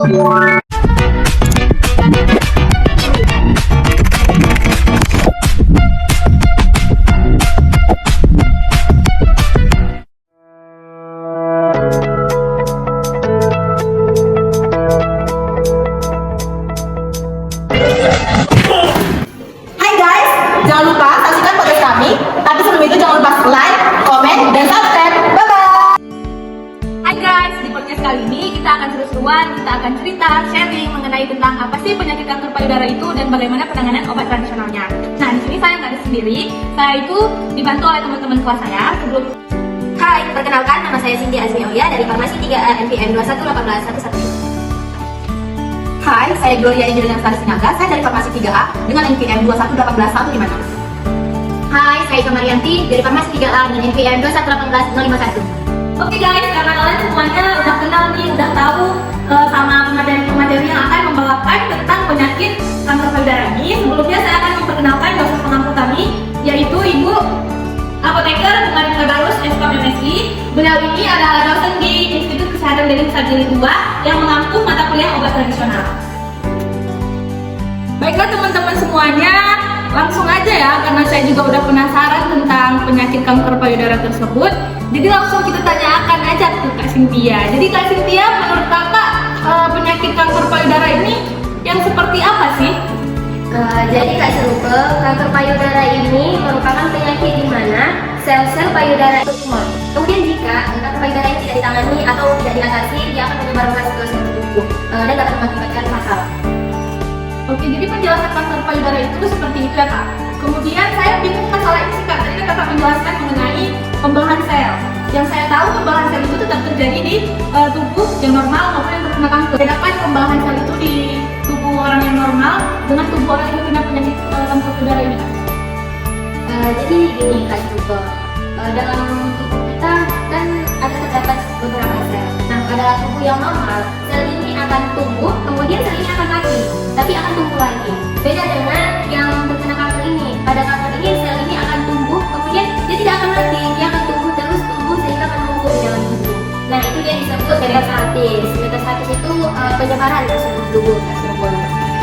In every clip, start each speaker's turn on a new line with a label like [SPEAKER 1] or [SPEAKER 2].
[SPEAKER 1] Jangan lupa saksikan podcast kami. Tapi sebelum itu jangan lupa like, komen, dan subscribe. Bye-bye.
[SPEAKER 2] Hai guys, di podcast kali ini kita akan seru-seruan, kita akan cerita, sharing mengenai tentang apa sih penyakit kanker payudara itu dan bagaimana penanganan obat tradisionalnya. Nah, di sini saya nggak ada sendiri, saya itu dibantu oleh teman-teman kelas saya.
[SPEAKER 3] Hai, perkenalkan nama saya Cindy Azmi Aulia dari Farmasi 3A NPM 211811.
[SPEAKER 1] Hai, saya Gloria Angelina Lestari Sinaga. Saya dari Farmasi 3A dengan NPM 2118156.
[SPEAKER 3] Hai, saya Kamarianti dari Farmasi 3A dengan NPM 2118051.
[SPEAKER 2] Oke guys, karena kalian semuanya udah kenal nih, udah tahu sama materi-materi yang akan membawakan tentang penyakit kanker payudara ini. Sebelumnya saya akan memperkenalkan dosen pengampu kami, yaitu Ibu Apoteker Bunga Tadarus SPM MSI. Beliau ini adalah dosen di Institut Kesehatan dari Sarjili 2 yang mengampu mata kuliah obat tradisional. Baiklah teman-teman semuanya, langsung aja ya, karena saya juga udah penasaran tentang penyakit kanker payudara tersebut. Jadi langsung kita tanyakan aja ke Kak Cynthia. Jadi Kak Cynthia, menurut kakak penyakit kanker payudara ini yang seperti apa sih?
[SPEAKER 3] Jadi Kak Serupe, kanker payudara ini merupakan penyakit di mana sel-sel payudara itu tumor. Kemudian jika kanker payudara ini tidak ditangani atau tidak diatasi, dia akan menyebar luas ke seluruh tubuh dan dapat mengakibatkan masalah.
[SPEAKER 2] Oke, jadi penjelasan kanker payudara itu seperti itu ya Kak. Kemudian saya bingung masalah ini sih Kak. Tadi kan Kakak menjelaskan mengenai pembelahan sel. Yang saya tahu pembelahan sel itu tetap terjadi di tubuh yang normal maupun yang terkena kanker. Bedakan pembelahan sel itu di tubuh orang yang normal dengan tubuh orang yang terkena penyakit kanker payudara ini Kak.
[SPEAKER 3] Jadi gini Kak Serupe, dalam tubuh kita kan ada terdapat beberapa sel. Nah, pada tubuh yang normal, sel ini akan tumbuh, kemudian sel ini akan mati, tapi akan tumbuh lagi. Beda dengan yang terkena kanker ini. Pada kanker ini sel ini akan tumbuh, kemudian dia tidak akan mati, dia akan tumbuh terus sehingga menumpuk di dalam tubuh. Nah, itu dia disebut metastasis. Metastasis itu penyebaran ke seluruh tubuh Kak Serupe.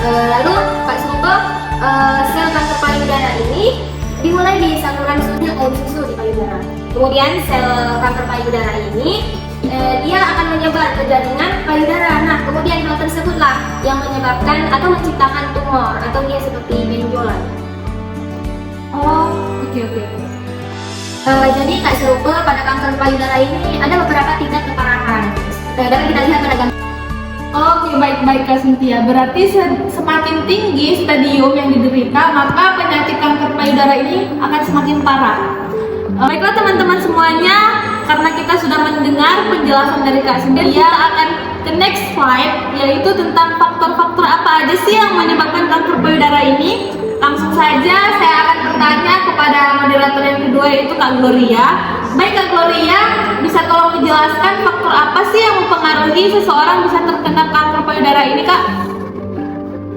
[SPEAKER 3] Lalu Kak Serupe, sel kanker payudara ini dimulai di saluran air susu di payudara. Kemudian sel kanker payudara ini dia akan menyebar ke jaringan payudara. Nah, kemudian hal tersebutlah yang menyebabkan atau menciptakan tumor atau dia seperti benjolan.
[SPEAKER 2] Oh, oke.
[SPEAKER 3] Jadi Kak Serupe, pada kanker payudara ini ada beberapa tingkat keparahan. Dapat kita lihat pada gambar.
[SPEAKER 2] Oke, baik Kak Cynthia. Berarti semakin tinggi stadium yang diderita, maka penyakit kanker payudara ini akan semakin parah. Baiklah teman-teman semuanya, karena kita sudah mendengar penjelasan dari Kak Cynthia, kita akan ke next slide, yaitu tentang faktor-faktor apa aja sih yang menyebabkan kanker payudara ini. Langsung saja saya akan bertanya kepada moderator yang kedua, yaitu Kak Gloria. Baik Kak Gloria, bisa tolong menjelaskan faktor apa sih yang mempengaruhi seseorang bisa terkena kanker payudara ini Kak?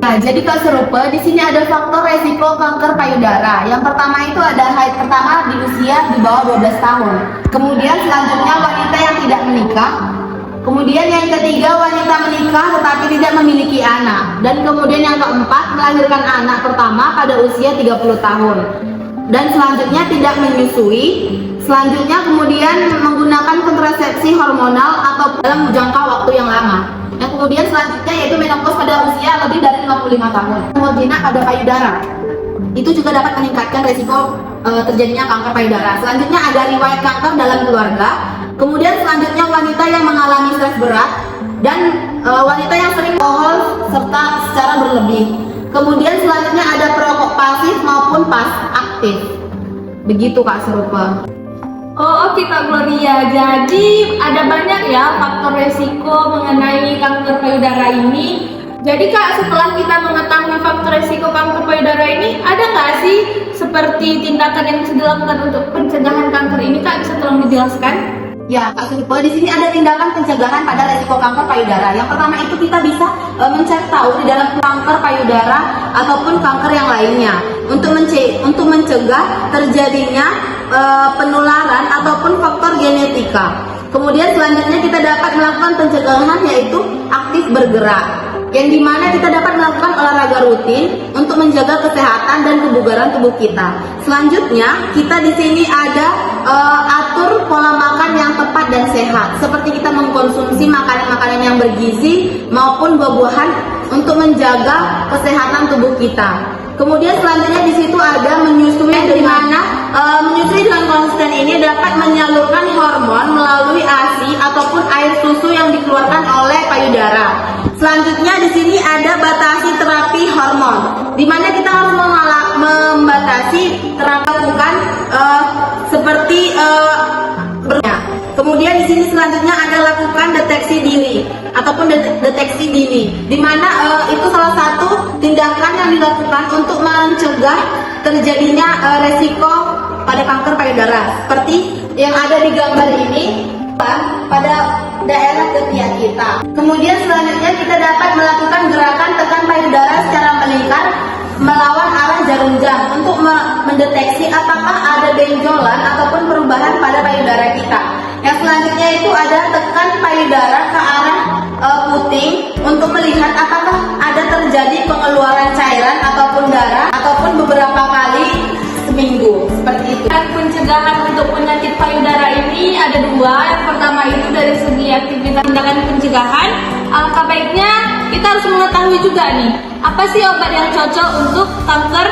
[SPEAKER 1] Nah, jadi Kak Serupe, di sini ada faktor resiko kanker payudara. Yang pertama itu ada haid pertama di usia di bawah 12 tahun. Kemudian selanjutnya wanita yang tidak menikah. Kemudian yang ketiga wanita menikah tetapi tidak memiliki anak. Dan kemudian yang keempat melahirkan anak pertama pada usia 30 tahun. Dan selanjutnya tidak menyusui. Selanjutnya kemudian menggunakan kontrasepsi hormonal atau dalam jangka waktu yang lama. Yang kemudian selanjutnya yaitu menopause pada usia lebih dari 55 tahun. Jinak pada payudara. Itu juga dapat meningkatkan resiko terjadinya kanker payudara. Selanjutnya ada riwayat kanker dalam keluarga. Kemudian selanjutnya wanita yang mengalami stres berat dan wanita yang sering alkohol serta secara berlebih. Kemudian selanjutnya ada perokok pasif maupun aktif. Begitu Kak Serupe.
[SPEAKER 2] Oh oke Kak Gloria, jadi ada banyak ya faktor resiko mengenai kanker payudara ini. Jadi Kak, setelah kita mengetahui faktor resiko kanker payudara ini, ada nggak sih seperti tindakan yang bisa dilakukan untuk pencegahan kanker ini Kak? Bisa tolong dijelaskan?
[SPEAKER 1] Ya, Kak Serupe, di sini ada tindakan pencegahan pada resiko kanker payudara. Yang pertama itu kita bisa mencari tahu di dalam kanker payudara ataupun kanker yang lainnya untuk mencegah terjadinya penularan ataupun faktor genetika. Kemudian selanjutnya kita dapat melakukan pencegahan yaitu aktif bergerak, yang dimana kita dapat melakukan olahraga rutin untuk menjaga kesehatan dan kebugaran tubuh kita. Selanjutnya kita di sini ada atur pola makan yang tepat dan sehat, seperti kita mengkonsumsi makanan-makanan yang bergizi maupun buah-buahan untuk menjaga kesehatan tubuh kita. Kemudian selanjutnya di situ ada menyusui, di mana menyusui dengan konsisten ini dapat menyalurkan hormon melalui ASI ataupun air susu yang dikeluarkan oleh payudara. Selanjutnya di sini ada batasi terapi hormon, di mana kita harus membatasi terapi lakukan seperti Kemudian di sini selanjutnya ada lakukan deteksi dini ataupun deteksi dini, di mana itu salah satu tindakan yang dilakukan untuk mencegah terjadinya resiko pada kanker payudara, seperti yang ada di gambar ini pada daerah ketiak kita. Kemudian selanjutnya kita dapat melakukan gerakan tekan payudara secara melingkar melawan arah jarum jam untuk mendeteksi apakah ada benjolan ataupun perubahan pada payudara kita. Yang selanjutnya itu ada tekan payudara ke arah puting untuk melihat apakah ada terjadi pengeluaran cairan ataupun darah ataupun beberapa kali seminggu, seperti itu.
[SPEAKER 2] Pencegahan untuk penyakit payudara ini ada dua. Yang pertama itu dari segi aktivitas tindakan pencegahan. Alangkah baiknya kita harus mengetahui juga nih, apa sih obat yang cocok untuk kanker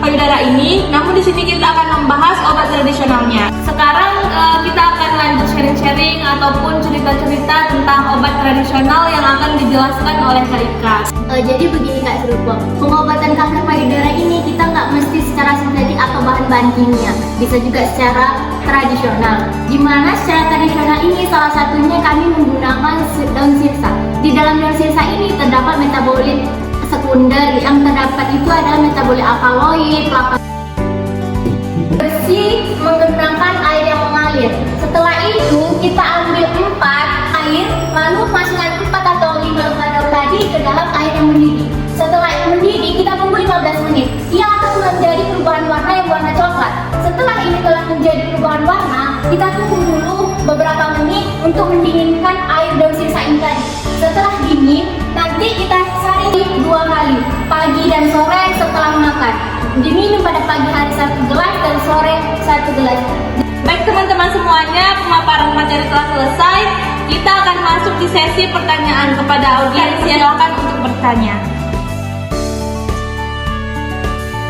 [SPEAKER 2] payudara ini. Namun di sini kita akan membahas obat tradisionalnya. Sekarang kita akan lanjut sharing-sharing ataupun cerita-cerita tentang obat tradisional yang akan dijelaskan oleh Kak Ika.
[SPEAKER 3] Jadi begini Kak Serupo, pengobatan kanker payudara ini kita nggak mesti secara sintetik atau bahan-bahan kimia, bisa juga secara tradisional. Dimana secara tradisional ini salah satunya kami menggunakan daun sirsa. Di dalam daun sirsa ini terdapat metabolit sekunder, yang terdapat itu adalah metabolit alkaloid, bersih menggunakan air yang mengalir. Setelah itu kita ambil 4 air, lalu masukkan 4 atau 5 lembar daun tadi ke dalam air yang mendidih. Setelah mendidih kita tunggu 15 menit. Ia akan menjadi perubahan warna yang warna coklat. Setelah ini telah menjadi perubahan warna, kita tunggu dulu beberapa menit untuk mendinginkan air daun sirsa ini tadi. Setelah dingin, nanti kita saring 2 kali, pagi dan sore setelah makan. Diminum pada pagi hari 1 gelas dan sore 1 gelas.
[SPEAKER 2] Baik teman-teman semuanya, pemaparan materi telah selesai. Kita akan masuk di sesi pertanyaan kepada audiens. Silakan untuk bertanya.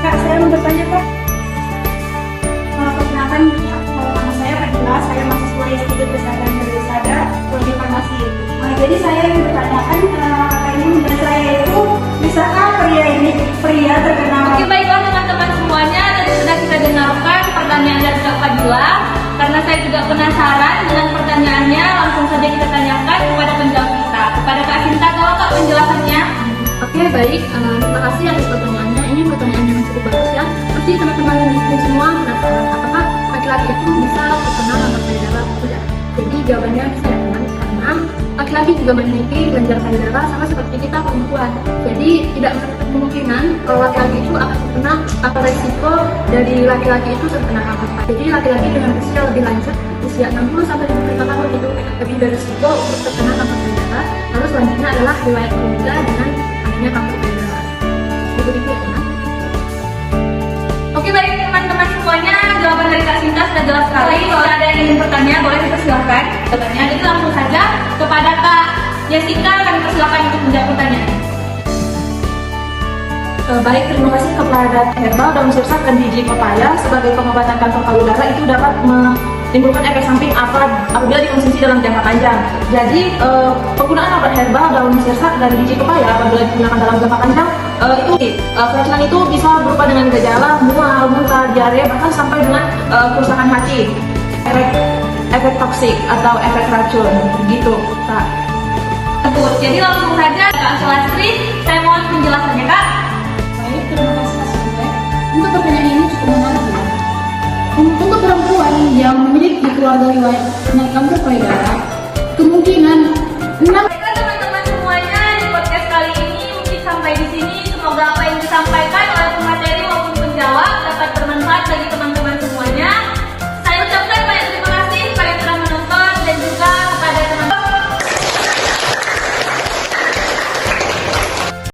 [SPEAKER 4] Kak, saya mau bertanya Kak. Perkenalkan, nama saya Fadila, saya mahasiswa Institut Kesehatan Bersada, Prodi Farmasi. Jadi saya ingin bertanyakan, menurut saya itu, bisakah pria terkena?
[SPEAKER 2] Oke, baiklah teman-teman semuanya, tadi sudah kita dengarkan pertanyaan dari Kak Fadila. Karena saya juga penasaran dengan pertanyaannya, langsung saja kita tanyakan kepada penjawab kita. Kepada Kak Sinta, kalau Kak penjelasannya?
[SPEAKER 5] Oke, baik. Terima kasih atas pertanyaannya. Ini pertanyaan yang cukup bagus ya. Pasti teman-teman di sini semua penasaran apakah laki-laki itu bisa terkena kanker payudara atau tidak. Jadi jawabannya bisa ya teman, karena laki-laki juga memiliki kelenjar payudara sama seperti kita perempuan. Jadi tidak menutup kemungkinan kalau laki-laki itu akan terkena atau resiko dari laki-laki itu terkena kanker. Jadi laki-laki dengan usia lebih lanjut, usia 60 sampai 55 tahun itu lebih berisiko untuk terkena kanker payudara. Lalu selanjutnya adalah riwayat keluarga dengan adanya kanker payudara. Begitu ya teman.
[SPEAKER 2] Oke, baik teman-teman semuanya, jawaban dari Kak Sinta sudah jelas sekali. Kalau ada yang ingin bertanya, boleh dipersilakan. Jawabannya, jadi langsung saja kepada Kak Jessica, kami persilakan untuk menjawab pertanyaan.
[SPEAKER 4] Baik, terima kasih kepada herbal daun sirsak dan biji pepaya sebagai pengobatan kanker payudara itu dapat menimbulkan efek samping apabila dikonsumsi dalam jangka panjang. Jadi penggunaan obat herbal daun sirsak dan biji pepaya apabila digunakan dalam jangka panjang keracunan itu bisa berupa dengan gejala mual, muntah, diare, bahkan sampai dengan kerusakan hati, efek toksik atau efek racun gitu, Kak.
[SPEAKER 2] Jadi langsung saja Kak Selastri, saya mohon penjelasannya Kak.
[SPEAKER 5] Baik, terima kasih Kak Sinta. Untuk pertanyaan ini cukup menarik ya. Untuk perempuan yang memiliki keluarga riwayat penyakit kanker payudara, kemungkinan 6